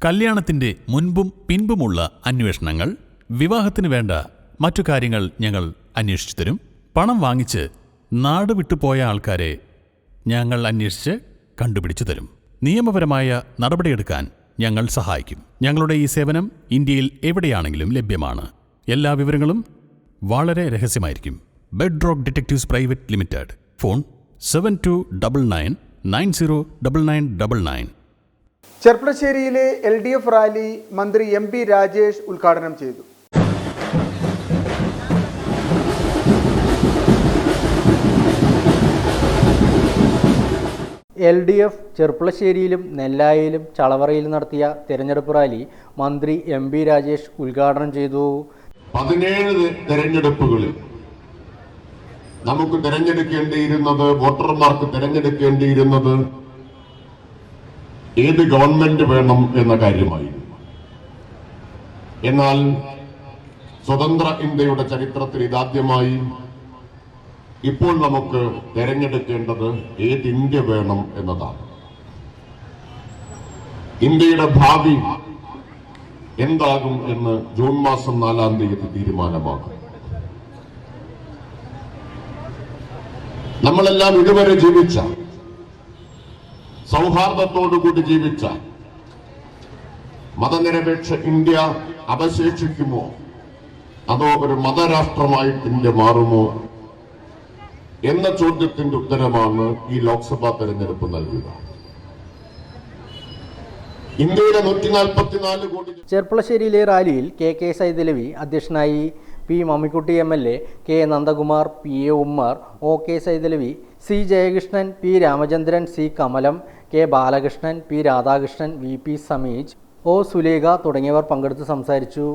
കല്യാണത്തിന്റെ മുൻപും പിൻപുമുള്ള അന്വേഷണങ്ങൾ, വിവാഹത്തിന് വേണ്ട മറ്റു കാര്യങ്ങൾ ഞങ്ങൾ അന്വേഷിച്ചു തരും. പണം വാങ്ങിച്ച് നാട് വിട്ടുപോയ ആൾക്കാരെ ഞങ്ങൾ അന്വേഷിച്ച് കണ്ടുപിടിച്ചു തരും. നിയമപരമായ നടപടിയെടുക്കാൻ ഞങ്ങൾ സഹായിക്കും. ഞങ്ങളുടെ ഈ സേവനം ഇന്ത്യയിൽ എവിടെയാണെങ്കിലും ലഭ്യമാണ്. എല്ലാ വിവരങ്ങളും വളരെ രഹസ്യമായിരിക്കും. Bed rock detectives private limited. Phone 7299909999. ചെർപ്പളശ്ശേരിയിലെ LDF റാലി മന്ത്രി MP രാജേഷ് ഉദ്ഘാടനം ചെയ്തു. LDF ചെർപ്പളശ്ശേരിയിലും നെല്ലായിലും ചളവറയിലും നടത്തിയ തെരഞ്ഞെടുപ്പ് റാലി മന്ത്രി MP രാജേഷ് ഉദ്ഘാടനം ചെയ്തു. 17 തെരഞ്ഞെടുപ്പുകളിൽ നമുക്ക് തെരഞ്ഞെടുക്കേണ്ടിയിരുന്നത്, വോട്ടർമാർക്ക് തെരഞ്ഞെടുക്കേണ്ടിയിരുന്നത് ഏത് ഗവൺമെന്റ് വേണം എന്ന കാര്യമായിരുന്നു. എന്നാൽ സ്വതന്ത്ര ഇന്ത്യയുടെ ചരിത്രത്തിൽ ഇതാദ്യമായി ഇപ്പോൾ നമുക്ക് തെരഞ്ഞെടുക്കേണ്ടത് ഏത് ഇന്ത്യ വേണം എന്നതാണ്. ഇന്ത്യയുടെ ഭാവി എന്താകും എന്ന് ജൂൺ മാസം 4-ാം തീയതി തീരുമാനമാകും. നമ്മളെല്ലാം ഇതുവരെ ജീവിച്ച, സൗഹാർദ്ദത്തോടുകൂടി ജീവിച്ച മതനിരപേക്ഷ ഇന്ത്യ അവശേഷിക്കുമോ, അതോ ഒരു മതരാഷ്ട്രമായിട്ട് ഇന്ത്യ മാറുമോ എന്ന ചോദ്യത്തിന്റെ ഉത്തരമാണ് ഈ ലോക്സഭാ തെരഞ്ഞെടുപ്പ് നൽകുക. ഇന്ത്യയിലെ 144 കോടി. ചെർപ്പളശ്ശേരിയിലെ റാലിയിൽ KK സൈദലവി അധ്യക്ഷനായി. P Mammikutty MLA, K Nandakumar, PA Ummer, OK Saidalavi, C Jayakrishnan, P Ramachandran, C Kamalam, K Balakrishnan, P Radhakrishnan, VP Sameej, O Sulekha തുടങ്ങിയവർ പങ്കെടുത്ത് സംസാരിച്ചു.